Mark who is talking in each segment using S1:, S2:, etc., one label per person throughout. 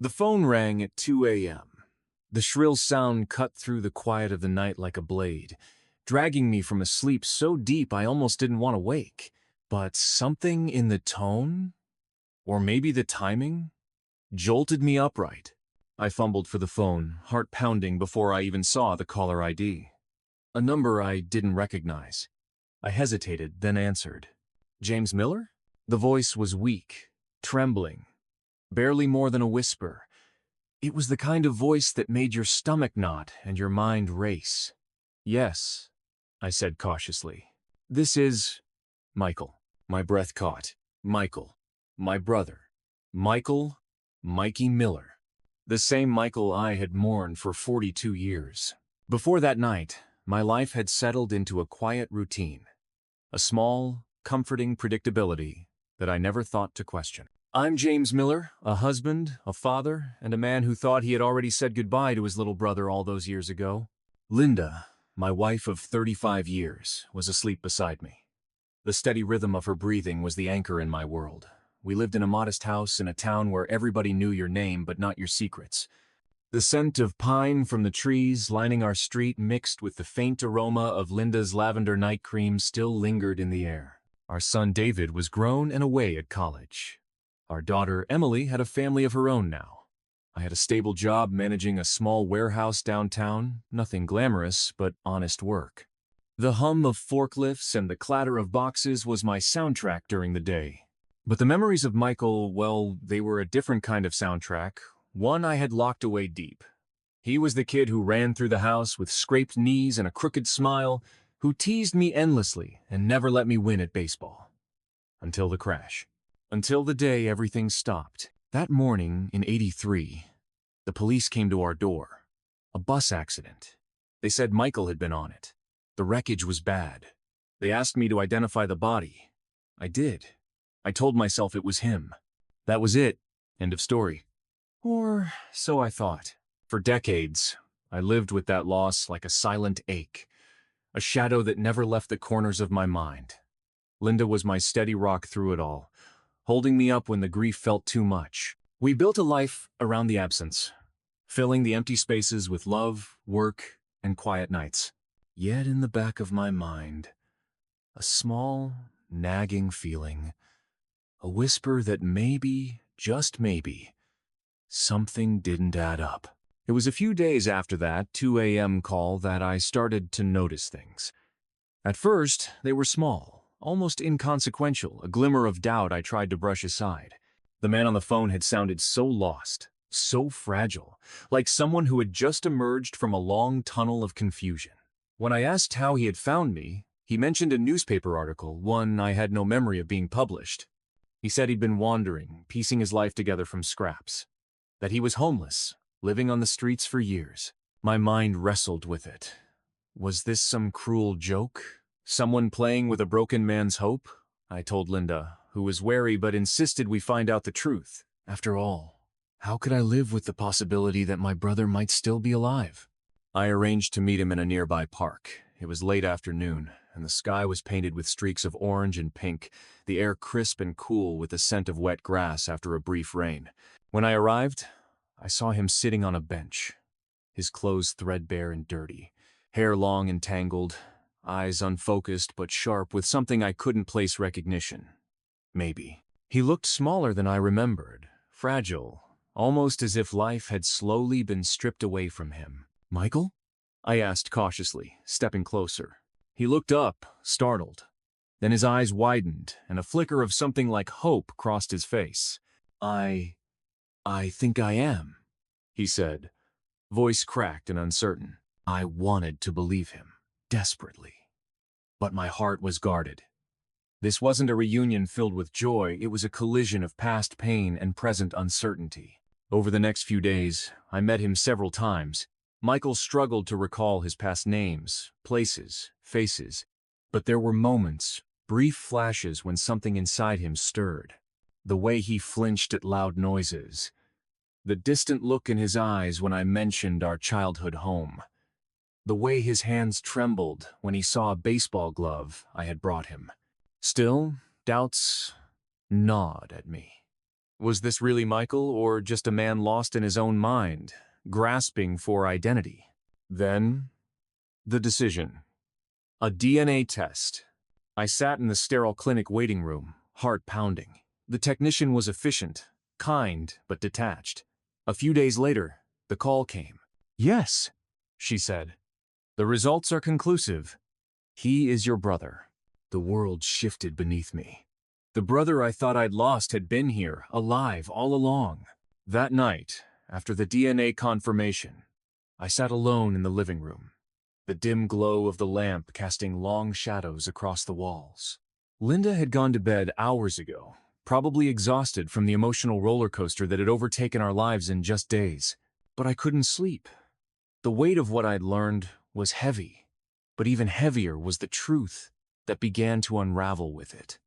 S1: The phone rang at 2 a.m. The shrill sound cut through the quiet of the night like a blade, dragging me from a sleep so deep I almost didn't want to wake. But something in the tone, or maybe the timing, jolted me upright. I fumbled for the phone, heart pounding before I even saw the caller ID. A number I didn't recognize. I hesitated, then answered. James Miller? The voice was weak, trembling, barely more than a whisper. It was the kind of voice that made your stomach knot and your mind race. Yes, I said cautiously. This is Michael. My breath caught. Michael. My brother. Michael, Mikey Miller. The same Michael I had mourned for 42 years. Before that night, my life had settled into a quiet routine. A small, comforting predictability that I never thought to question. I'm James Miller, a husband, a father, and a man who thought he had already said goodbye to his little brother all those years ago. Linda, my wife of 35 years, was asleep beside me. The steady rhythm of her breathing was the anchor in my world. We lived in a modest house in a town where everybody knew your name but not your secrets. The scent of pine from the trees lining our street mixed with the faint aroma of Linda's lavender night cream still lingered in the air. Our son David was grown and away at college. Our daughter Emily had a family of her own now. I had a stable job managing a small warehouse downtown, nothing glamorous but honest work. The hum of forklifts and the clatter of boxes was my soundtrack during the day. But the memories of Michael, well, they were a different kind of soundtrack, one I had locked away deep. He was the kid who ran through the house with scraped knees and a crooked smile, who teased me endlessly and never let me win at baseball. Until the crash. Until the day everything stopped. That morning in '83, the police came to our door. A bus accident. They said Michael had been on it. The wreckage was bad. They asked me to identify the body. I did. I told myself it was him. That was it. End of story. Or so I thought. For decades, I lived with that loss like a silent ache, a shadow that never left the corners of my mind. Linda was my steady rock through it all, holding me up when the grief felt too much. We built a life around the absence, filling the empty spaces with love, work, and quiet nights. Yet in the back of my mind, a small, nagging feeling, a whisper that maybe, just maybe, something didn't add up. It was a few days after that 2 a.m. call that I started to notice things. At first, they were small, almost inconsequential, a glimmer of doubt I tried to brush aside. The man on the phone had sounded so lost, so fragile, like someone who had just emerged from a long tunnel of confusion. When I asked how he had found me, he mentioned a newspaper article, one I had no memory of being published. He said he'd been wandering, piecing his life together from scraps. That he was homeless, living on the streets for years. My mind wrestled with it. Was this some cruel joke? Someone playing with a broken man's hope? I told Linda, who was wary but insisted we find out the truth. After all, how could I live with the possibility that my brother might still be alive? I arranged to meet him in a nearby park. It was late afternoon, and the sky was painted with streaks of orange and pink, the air crisp and cool with the scent of wet grass after a brief rain. When I arrived, I saw him sitting on a bench, his clothes threadbare and dirty, hair long and tangled, eyes unfocused but sharp with something I couldn't place recognition. Maybe. He looked smaller than I remembered, fragile, almost as if life had slowly been stripped away from him. Michael? I asked cautiously, stepping closer. He looked up, startled. Then his eyes widened, and a flicker of something like hope crossed his face. I think I am, he said, voice cracked and uncertain. I wanted to believe him, desperately. But my heart was guarded. This wasn't a reunion filled with joy, it was a collision of past pain and present uncertainty. Over the next few days, I met him several times. Michael struggled to recall his past names, places, faces, but there were moments, brief flashes when something inside him stirred. The way he flinched at loud noises, the distant look in his eyes when I mentioned our childhood home, the way his hands trembled when he saw a baseball glove I had brought him. Still, doubts gnawed at me. Was this really Michael, or just a man lost in his own mind, grasping for identity? Then, the decision. A DNA test. I sat in the sterile clinic waiting room, heart pounding. The technician was efficient, kind, but detached. A few days later, the call came. "Yes," she said. "The results are conclusive. He is your brother." The world shifted beneath me. The brother I thought I'd lost had been here, alive, all along. That night, after the DNA confirmation, I sat alone in the living room, the dim glow of the lamp casting long shadows across the walls. Linda had gone to bed hours ago, probably exhausted from the emotional roller coaster that had overtaken our lives in just days. But I couldn't sleep. The weight of what I'd learned was heavy, but even heavier was the truth that began to unravel with it.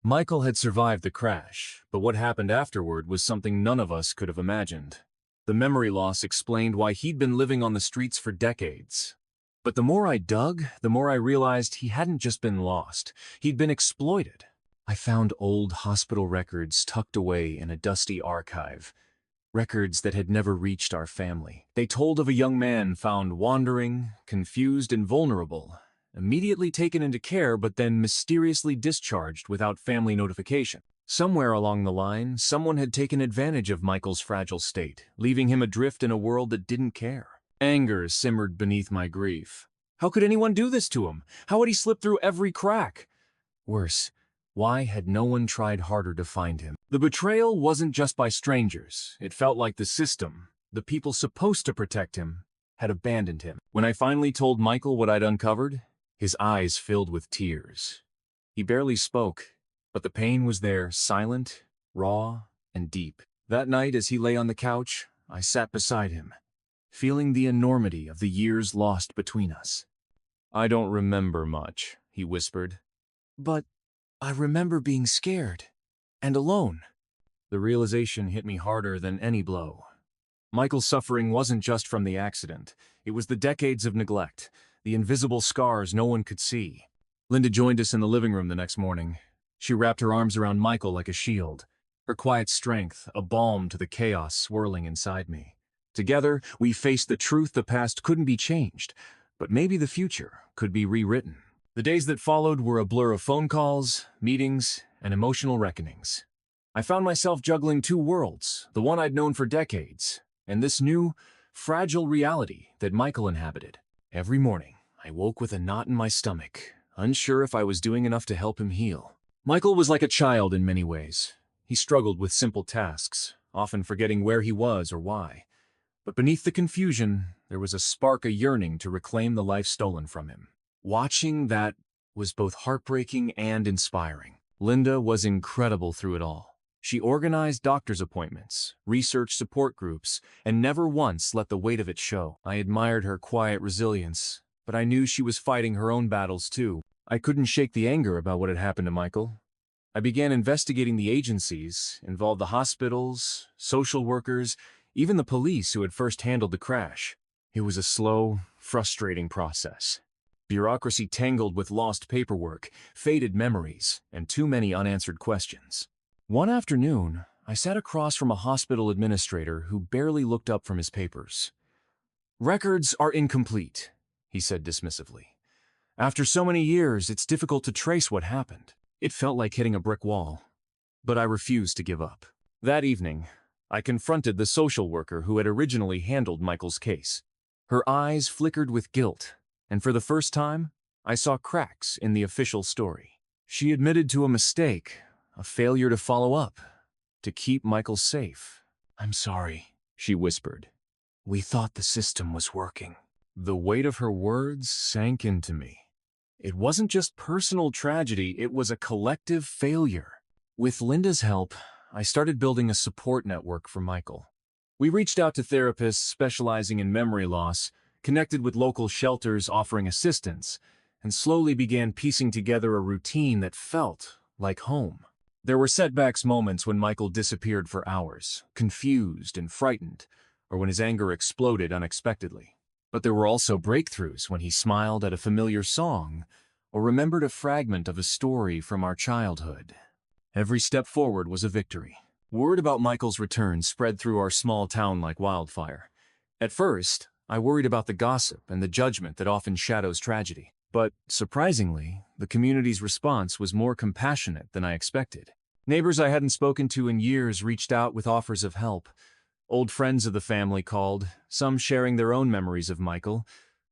S1: Michael had survived the crash, but what happened afterward was something none of us could have imagined. The memory loss explained why he'd been living on the streets for decades. But the more I dug, the more I realized he hadn't just been lost. He'd been exploited. I found old hospital records tucked away in a dusty archive, records that had never reached our family. They told of a young man found wandering, confused, and vulnerable, immediately taken into care but then mysteriously discharged without family notification. Somewhere along the line, someone had taken advantage of Michael's fragile state, leaving him adrift in a world that didn't care. Anger simmered beneath my grief. How could anyone do this to him? How had he slipped through every crack? Worse, why had no one tried harder to find him? The betrayal wasn't just by strangers. It felt like the system, the people supposed to protect him, had abandoned him. When I finally told Michael what I'd uncovered, his eyes filled with tears. He barely spoke, but the pain was there, silent, raw, and deep. That night, as he lay on the couch, I sat beside him, feeling the enormity of the years lost between us. "I don't remember much," he whispered. "But I remember being scared and alone." The realization hit me harder than any blow. Michael's suffering wasn't just from the accident. It was the decades of neglect, the invisible scars no one could see. Linda joined us in the living room the next morning. She wrapped her arms around Michael like a shield, her quiet strength a balm to the chaos swirling inside me. Together, we faced the truth the past couldn't be changed, but maybe the future could be rewritten. The days that followed were a blur of phone calls, meetings, and emotional reckonings. I found myself juggling two worlds, the one I'd known for decades, and this new, fragile reality that Michael inhabited. Every morning, I woke with a knot in my stomach, unsure if I was doing enough to help him heal. Michael was like a child in many ways. He struggled with simple tasks, often forgetting where he was or why. But beneath the confusion, there was a spark, a yearning to reclaim the life stolen from him. Watching that was both heartbreaking and inspiring. Linda was incredible through it all. She organized doctor's appointments, researched support groups, and never once let the weight of it show. I admired her quiet resilience, but I knew she was fighting her own battles too. I couldn't shake the anger about what had happened to Michael. I began investigating the agencies, involved the hospitals, social workers, even the police who had first handled the crash. It was a slow, frustrating process. Bureaucracy tangled with lost paperwork, faded memories, and too many unanswered questions. One afternoon, I sat across from a hospital administrator who barely looked up from his papers. "Records are incomplete," he said dismissively. "After so many years, it's difficult to trace what happened." It felt like hitting a brick wall, but I refused to give up. That evening, I confronted the social worker who had originally handled Michael's case. Her eyes flickered with guilt, and for the first time, I saw cracks in the official story. She admitted to a mistake, a failure to follow up, to keep Michael safe. "I'm sorry," she whispered. "We thought the system was working." The weight of her words sank into me. It wasn't just personal tragedy, it was a collective failure. With Linda's help, I started building a support network for Michael. We reached out to therapists specializing in memory loss, connected with local shelters offering assistance, and slowly began piecing together a routine that felt like home. There were setbacks, moments when Michael disappeared for hours, confused and frightened, or when his anger exploded unexpectedly. But there were also breakthroughs when he smiled at a familiar song or remembered a fragment of a story from our childhood. Every step forward was a victory. Word about Michael's return spread through our small town like wildfire. At first, I worried about the gossip and the judgment that often shadows tragedy. But, surprisingly, the community's response was more compassionate than I expected. Neighbors I hadn't spoken to in years reached out with offers of help. Old friends of the family called, some sharing their own memories of Michael,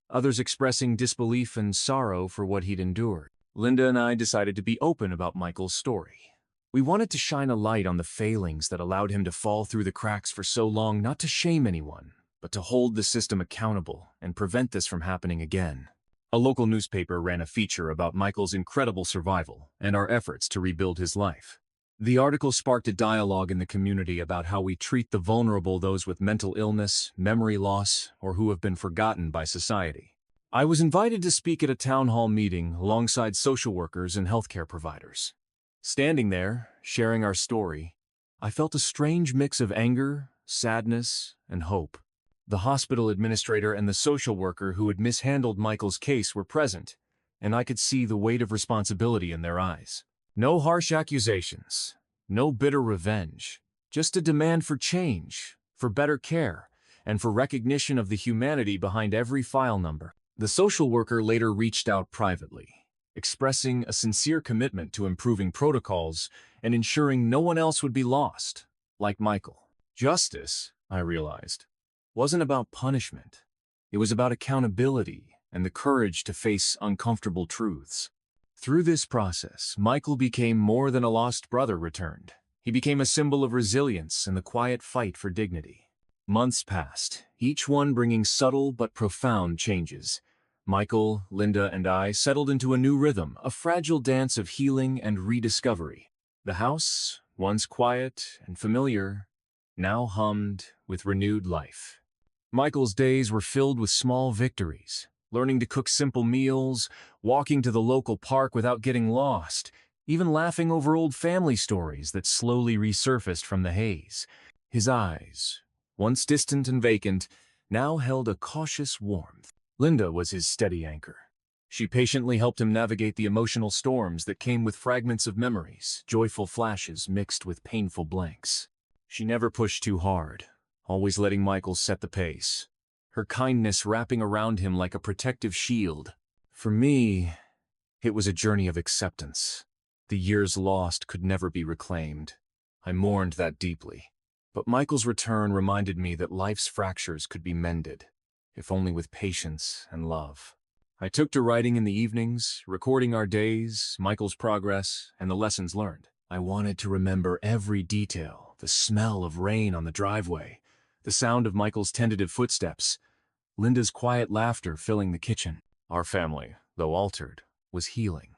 S1: others expressing disbelief and sorrow for what he'd endured. Linda and I decided to be open about Michael's story. We wanted to shine a light on the failings that allowed him to fall through the cracks for so long, not to shame anyone, but to hold the system accountable and prevent this from happening again. A local newspaper ran a feature about Michael's incredible survival and our efforts to rebuild his life. The article sparked a dialogue in the community about how we treat the vulnerable, those with mental illness, memory loss, or who have been forgotten by society. I was invited to speak at a town hall meeting alongside social workers and healthcare providers. Standing there, sharing our story, I felt a strange mix of anger, sadness, and hope. The hospital administrator and the social worker who had mishandled Michael's case were present, and I could see the weight of responsibility in their eyes. No harsh accusations, no bitter revenge, just a demand for change, for better care, and for recognition of the humanity behind every file number. The social worker later reached out privately, expressing a sincere commitment to improving protocols and ensuring no one else would be lost, like Michael. Justice, I realized, wasn't about punishment. It was about accountability and the courage to face uncomfortable truths. Through this process, Michael became more than a lost brother returned. He became a symbol of resilience and the quiet fight for dignity. Months passed, each one bringing subtle but profound changes. Michael, Linda, and I settled into a new rhythm, a fragile dance of healing and rediscovery. The house, once quiet and familiar, now hummed with renewed life. Michael's days were filled with small victories, learning to cook simple meals, walking to the local park without getting lost, even laughing over old family stories that slowly resurfaced from the haze. His eyes, once distant and vacant, now held a cautious warmth. Linda was his steady anchor. She patiently helped him navigate the emotional storms that came with fragments of memories, joyful flashes mixed with painful blanks. She never pushed too hard, always letting Michael set the pace, her kindness wrapping around him like a protective shield. For me, it was a journey of acceptance. The years lost could never be reclaimed. I mourned that deeply. But Michael's return reminded me that life's fractures could be mended, if only with patience and love. I took to writing in the evenings, recording our days, Michael's progress, and the lessons learned. I wanted to remember every detail, the smell of rain on the driveway, the sound of Michael's tentative footsteps, Linda's quiet laughter filling the kitchen. Our family, though altered, was healing.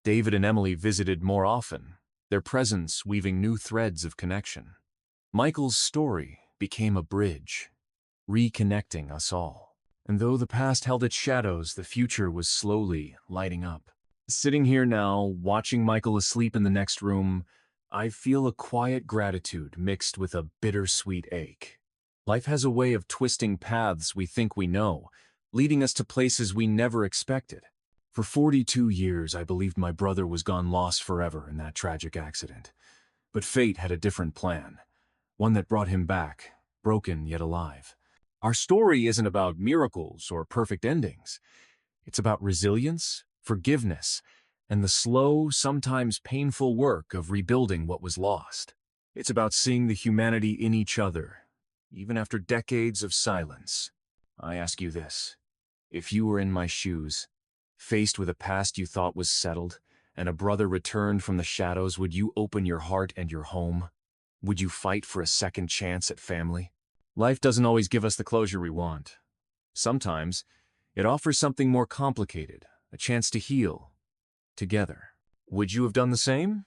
S1: David and Emily visited more often, their presence weaving new threads of connection. Michael's story became a bridge, reconnecting us all. And though the past held its shadows, the future was slowly lighting up. Sitting here now, watching Michael asleep in the next room, I feel a quiet gratitude mixed with a bittersweet ache. Life has a way of twisting paths we think we know, leading us to places we never expected. For 42 years, I believed my brother was gone lost forever in that tragic accident. But fate had a different plan, one that brought him back, broken yet alive. Our story isn't about miracles or perfect endings. It's about resilience, forgiveness, and the slow, sometimes painful work of rebuilding what was lost. It's about seeing the humanity in each other, even after decades of silence. I ask you this: if you were in my shoes, faced with a past you thought was settled, and a brother returned from the shadows, would you open your heart and your home? Would you fight for a second chance at family? Life doesn't always give us the closure we want. Sometimes, it offers something more complicated, a chance to heal together. Would you have done the same?